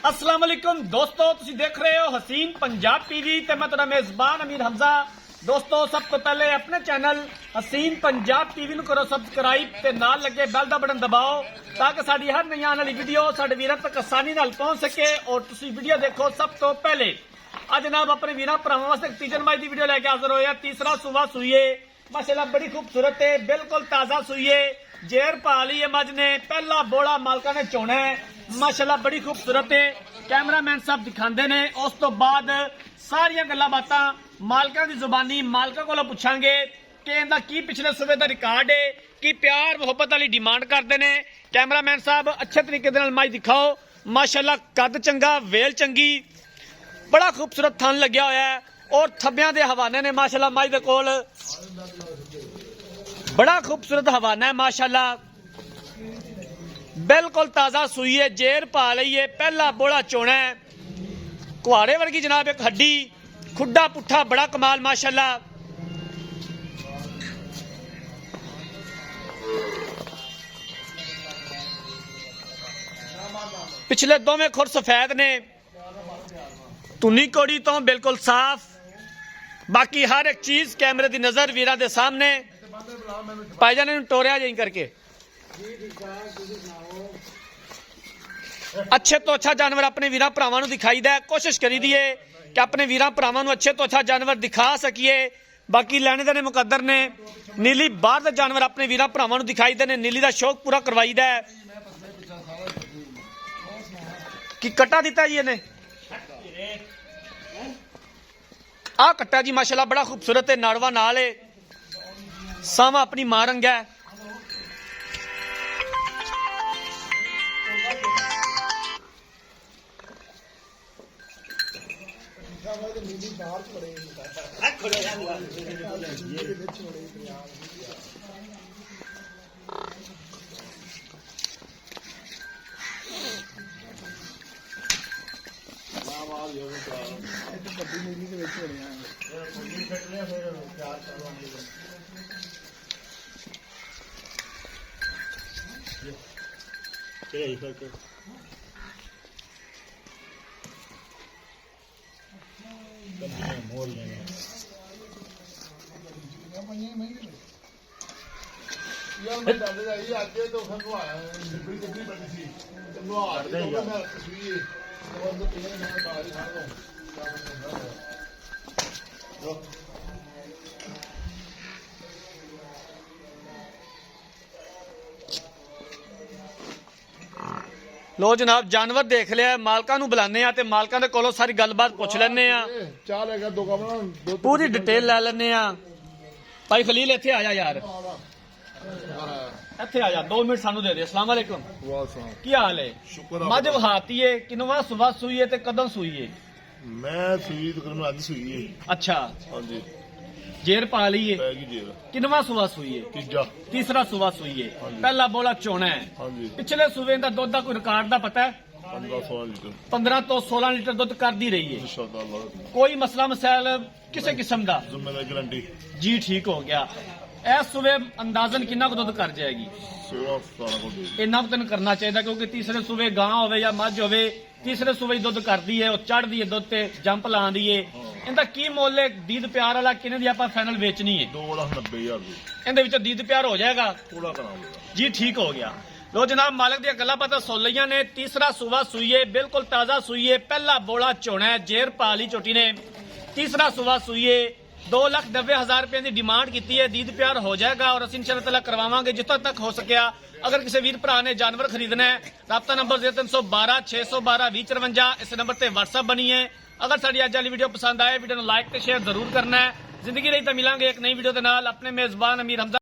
अस्सलाम वालेकुम दोस्तों, तुसी देख रहे हो हसीन पंजाब टीवी ते मैं तुहाडा मेजबान अमीर हमजा। दोस्तों, सब तो पहले अपने चैनल हसीन पंजाब टीवी नूं करो सबसक्राइब ते नाल लगे बेल दा बटन दबाओ ताकि साडी हर नई आने वाली वीडियो साडे वीरां तक आसानी नाल पहुंच सके और तुसी वीडियो देखो सब तो पहले। आज जनाब अपने वीरां भरावां वास्ते तीजन माई दी वीडियो लेके हाजिर होया। तीसरा सूबा सूईए माशाल्लाह बड़ी खूबसूरत है, बिल्कुल ताजा सूईए, जेर पा ली है मज ने, पहला बोड़ा मालका ने चोना है माशाल्लाह बड़ी खूबसूरत है। कैमरामैन साहब दिखाते ने, उस तो बाद सारिया गल्लां बातां मालका की जुबानी मालका कोलों पुछांगे कि इहदा की पिछले सूबे का रिकॉर्ड है, की प्यार मुहब्बत वाली डिमांड करते हैं। कैमरामैन साहब अच्छे तरीके दे नाल मज दिखाओ। माशाल्लाह कद चंगा, वेल चंगी, बड़ा खूबसूरत थन लग्या होया है और थब्बियां दे हवाने ने माशाल्लाह मज दे कोल बड़ा खूबसूरत हवाना है माशाल्लाह, बिल्कुल ताजा सूई है, जेर पा ली है, पहला बोड़ा चोना है, कुहाड़े वर्गी जनाब एक हड्डी, खुड्डा पुट्ठा बड़ा कमाल माशाल्लाह। पिछले दोवें खुर सफेद ने, तुनी कोड़ी तो बिल्कुल साफ, बाकी हर एक चीज कैमरे की नजर वीरा दे सामने। भाईजान ने टोरिया जी करके अच्छे तो अच्छा जानवर अपने वीरां भरावां नूं दिखाई दा। कोशिश करी दी है कि अपने वीरां भरावां नूं अच्छे तो अच्छा जानवर दिखा सकीए। बाकी लैने देने मुकद्दर ने, नीली बाहर दे जानवर अपने वीरां भरावां नूं दिखाई दे ने, नीली दा शौक पूरा करवाई दा है। कि कट्टा दिता जी इन्हें आ कट्टा जी माशाल्लाह बड़ा खूबसूरत है, नाड़वा नाल है, सावा अपनी मां रंग है। लो जनाब जानवर देख लिया, मालका नूं बुलाने आ ते मालका दे कोलों सारी गलबात पुछ लैने आ, पूरी डिटेल लै लैने आ। भाई खलील इत्थे आ जा यार, इत्थे आ जा, 2 मिनट सानू दे दे। अस्सलाम वालेकुम, की हाल है? मज वहाती है, किनवा सुबह सूई है ते कदों सूई है? मैं सूई तकरीबन अज सूई है। अच्छा, हाँ जी, जेर पा ली है, किनवा सुबह सूई है? तीसरा सुबह सूई है, पहला बोला चोना है। हाँ जी, पिछले सूबे का दुध का कोई रिकॉर्ड का पता है? 15-16 लीटर 15 तो 16 लीटर दुध कर दी रही है। इंशाअल्लाह, कोई मसला मसैल किसी किस्म का? जिम्मेदार गारंटी जी ठीक हो गया। इस सूबे अंदाजन कितना दुध कर जाएगी? 16-17 को इन्ना तो करना चाहिए, क्योंकि तीसरे सूबे गां होवे या मझ होवे, तीसरे सूबे दुध करती है, चढ़ दी है दुध ते जंप ला दी है। इनका की मुल है? दीद प्यार वाला किने दी आपां फाइनल बेचनी है? 2,90,000 इहदे विच दीद प्यार हो जाएगा? थोड़ा करांगे जी ठीक हो गया। लो जनाब मालिक दी गल्लां पता सुन लईयां ने। तीसरा सूबा सूईए, बिल्कुल ताजा सूईए, पहला बोला चोना है, जेर पाली चोटी ने, तीसरा सूबा सूईए। 2,90,000 रुपए की डिमांड की है, दीद प्यार हो जाएगा और असीं इंशाअल्लाह करवावांगे जितों तक हो सकिया। अगर किसी वीर भरा ने जानवर खरीदना है, राब्ता नंबर 0312 612 2053, इस नंबर से व्हाट्सएप बनी है। अगर साडी अज वाली वीडियो पसंद आए, वीडियो को लाइक ते शेयर जरूर करना है। जिंदगी रही तो मिलांगे एक नई वीडियो के नाल। अपने मेजबान अमीर हमजा।